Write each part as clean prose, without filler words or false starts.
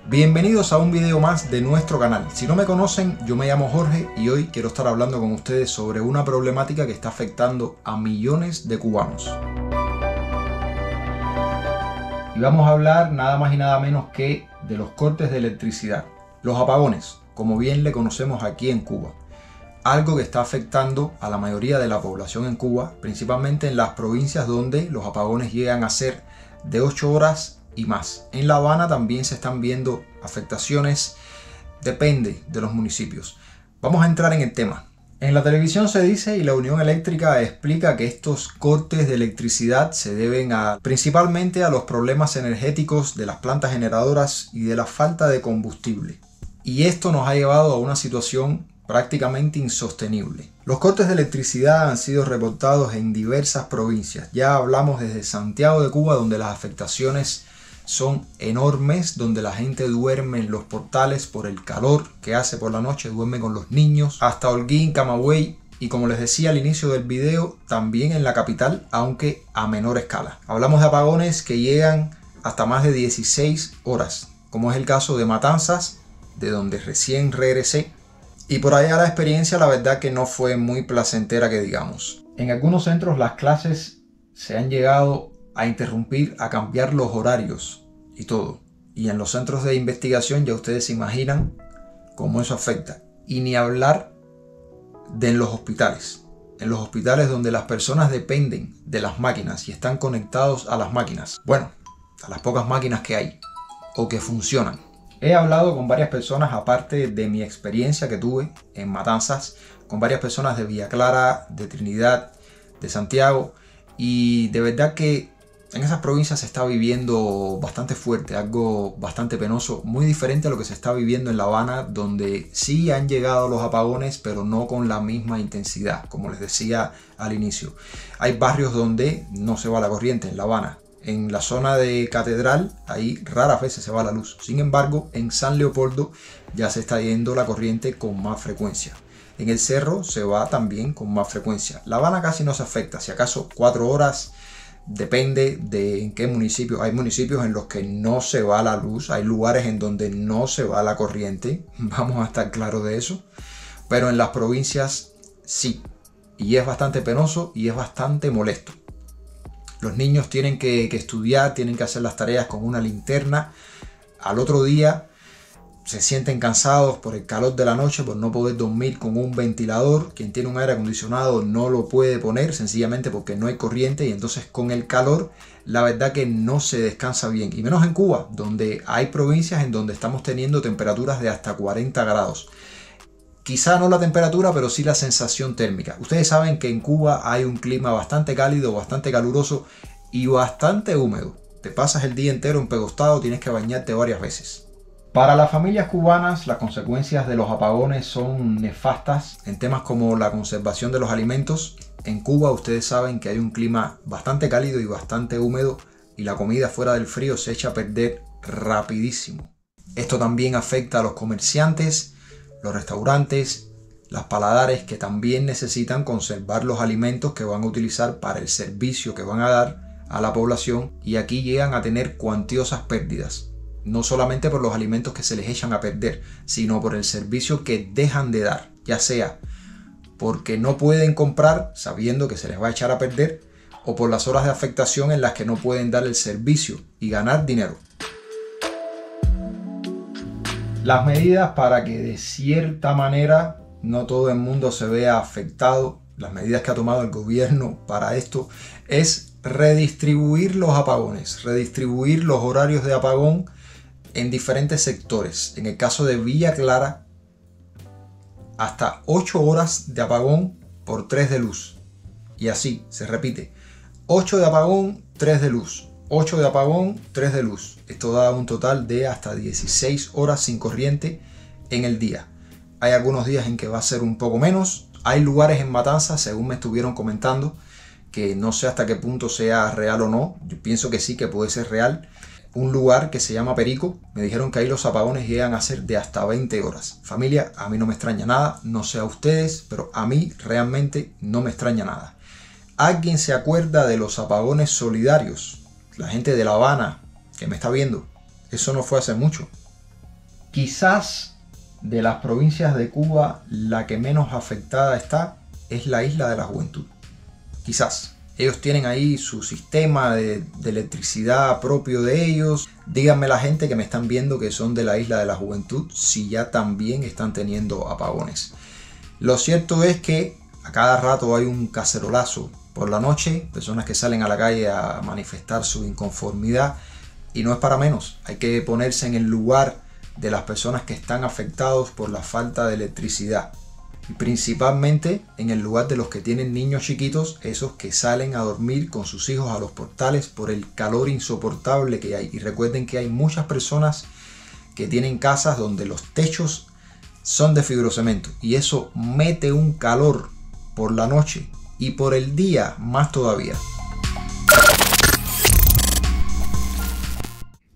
Bienvenidos a un video más de nuestro canal. Si no me conocen, yo me llamo Jorge y hoy quiero estar hablando con ustedes sobre una problemática que está afectando a millones de cubanos. Y vamos a hablar nada más y nada menos que de los cortes de electricidad. Los apagones, como bien le conocemos aquí en Cuba. Algo que está afectando a la mayoría de la población en Cuba, principalmente en las provincias donde los apagones llegan a ser de 8 horas y más. En La Habana también se están viendo afectaciones, depende de los municipios. Vamos a entrar en el tema. En la televisión se dice y la Unión Eléctrica explica que estos cortes de electricidad se deben principalmente a los problemas energéticos de las plantas generadoras y de la falta de combustible. Y esto nos ha llevado a una situación prácticamente insostenible. Los cortes de electricidad han sido reportados en diversas provincias. Ya hablamos desde Santiago de Cuba, donde las afectaciones son enormes, donde la gente duerme en los portales por el calor que hace por la noche, duerme con los niños, hasta Holguín, Camagüey y, como les decía al inicio del video, también en la capital, aunque a menor escala. Hablamos de apagones que llegan hasta más de 16 horas, como es el caso de Matanzas, de donde recién regresé, y por allá la experiencia la verdad que no fue muy placentera que digamos. En algunos centros las clases se han llegado a interrumpir, a cambiar los horarios y todo. Y en los centros de investigación ya ustedes se imaginan cómo eso afecta. Y ni hablar de en los hospitales. En los hospitales donde las personas dependen de las máquinas y están conectados a las máquinas. Bueno, a las pocas máquinas que hay o que funcionan. He hablado con varias personas, aparte de mi experiencia que tuve en Matanzas, con varias personas de Villa Clara, de Trinidad, de Santiago, y de verdad que en esas provincias se está viviendo bastante fuerte, algo bastante penoso, muy diferente a lo que se está viviendo en La Habana, donde sí han llegado los apagones, pero no con la misma intensidad, como les decía al inicio. Hay barrios donde no se va la corriente en La Habana. En la zona de Catedral, ahí raras veces se va la luz. Sin embargo, en San Leopoldo ya se está yendo la corriente con más frecuencia. En el Cerro se va también con más frecuencia. La Habana casi no se afecta, si acaso 4 horas, depende de en qué municipio. Hay municipios en los que no se va la luz, hay lugares en donde no se va la corriente, vamos a estar claros de eso. Pero en las provincias sí, y es bastante penoso y es bastante molesto. Los niños tienen que estudiar, tienen que hacer las tareas con una linterna. Al otro día se sienten cansados por el calor de la noche, por no poder dormir con un ventilador. Quien tiene un aire acondicionado no lo puede poner, sencillamente porque no hay corriente, y entonces con el calor la verdad que no se descansa bien. Y menos en Cuba, donde hay provincias en donde estamos teniendo temperaturas de hasta 40 grados. Quizá no la temperatura, pero sí la sensación térmica. Ustedes saben que en Cuba hay un clima bastante cálido, bastante caluroso y bastante húmedo. Te pasas el día entero empegostado, tienes que bañarte varias veces. Para las familias cubanas, las consecuencias de los apagones son nefastas en temas como la conservación de los alimentos. En Cuba ustedes saben que hay un clima bastante cálido y bastante húmedo, y la comida fuera del frío se echa a perder rapidísimo. Esto también afecta a los comerciantes, los restaurantes, las paladares, que también necesitan conservar los alimentos que van a utilizar para el servicio que van a dar a la población, y aquí llegan a tener cuantiosas pérdidas. No solamente por los alimentos que se les echan a perder, sino por el servicio que dejan de dar, ya sea porque no pueden comprar sabiendo que se les va a echar a perder, o por las horas de afectación en las que no pueden dar el servicio y ganar dinero. Las medidas para que de cierta manera no todo el mundo se vea afectado, las medidas que ha tomado el gobierno para esto, es redistribuir los apagones, redistribuir los horarios de apagón en diferentes sectores. En el caso de Villa Clara, hasta 8 horas de apagón por 3 de luz. Y así se repite: 8 de apagón, 3 de luz. 8 de apagón, 3 de luz. Esto da un total de hasta 16 horas sin corriente en el día. Hay algunos días en que va a ser un poco menos. Hay lugares en Matanzas, según me estuvieron comentando, que no sé hasta qué punto sea real o no. Yo pienso que sí, que puede ser real. Un lugar que se llama Perico, me dijeron que ahí los apagones llegan a ser de hasta 20 horas. Familia, a mí no me extraña nada, no sé a ustedes, pero a mí realmente no me extraña nada. ¿Alguien se acuerda de los apagones solidarios? La gente de La Habana que me está viendo, eso no fue hace mucho. Quizás de las provincias de Cuba la que menos afectada está es la Isla de la Juventud. Quizás. Ellos tienen ahí su sistema de electricidad propio de ellos. Díganme la gente que me están viendo que son de la Isla de la Juventud si ya también están teniendo apagones. Lo cierto es que a cada rato hay un cacerolazo por la noche, personas que salen a la calle a manifestar su inconformidad, y no es para menos. Hay que ponerse en el lugar de las personas que están afectados por la falta de electricidad. Y principalmente en el lugar de los que tienen niños chiquitos, esos que salen a dormir con sus hijos a los portales por el calor insoportable que hay. Y recuerden que hay muchas personas que tienen casas donde los techos son de fibrocemento y eso mete un calor por la noche y por el día más todavía.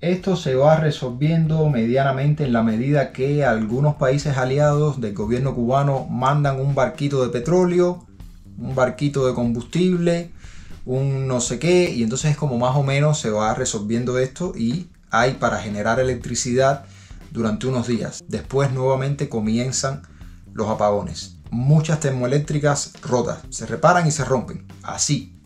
Esto se va resolviendo medianamente en la medida que algunos países aliados del gobierno cubano mandan un barquito de petróleo, un barquito de combustible, un no sé qué, y entonces es como más o menos se va resolviendo esto y hay para generar electricidad durante unos días. Después nuevamente comienzan los apagones. Muchas termoeléctricas rotas, se reparan y se rompen, así.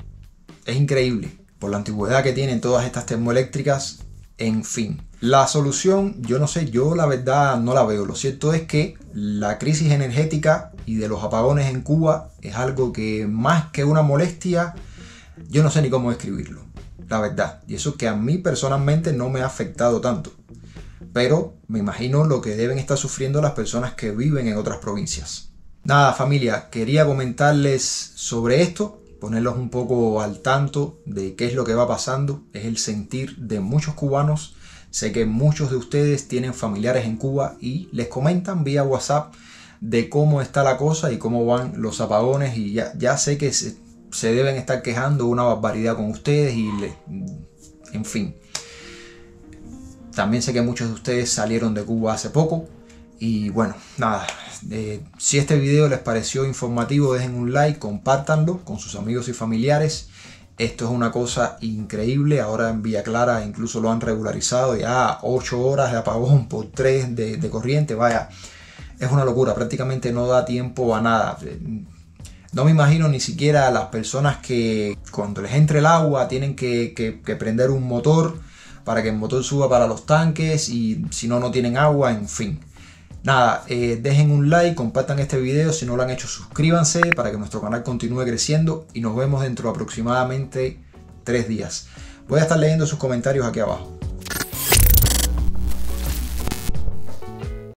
Es increíble, por la antigüedad que tienen todas estas termoeléctricas. En fin, la solución, yo no sé, yo la verdad no la veo. Lo cierto es que la crisis energética y de los apagones en Cuba es algo que más que una molestia, yo no sé ni cómo describirlo, la verdad. Y eso que a mí personalmente no me ha afectado tanto. Pero me imagino lo que deben estar sufriendo las personas que viven en otras provincias. Nada, familia, quería comentarles sobre esto, ponerlos un poco al tanto de qué es lo que va pasando. Es el sentir de muchos cubanos. Sé que muchos de ustedes tienen familiares en Cuba y les comentan vía WhatsApp de cómo está la cosa y cómo van los apagones, y ya sé que se deben estar quejando una barbaridad con ustedes en fin. También sé que muchos de ustedes salieron de Cuba hace poco y bueno, nada. Si este video les pareció informativo, dejen un like, compártanlo con sus amigos y familiares. Esto es una cosa increíble. Ahora en Villa Clara incluso lo han regularizado, ya 8 horas de apagón por 3 de corriente. Vaya, es una locura, prácticamente no da tiempo a nada. No me imagino ni siquiera a las personas que cuando les entre el agua tienen que prender un motor para que el motor suba para los tanques, y si no, no tienen agua, en fin. Nada, dejen un like, compartan este video, si no lo han hecho suscríbanse para que nuestro canal continúe creciendo, y nos vemos dentro de aproximadamente 3 días. Voy a estar leyendo sus comentarios aquí abajo.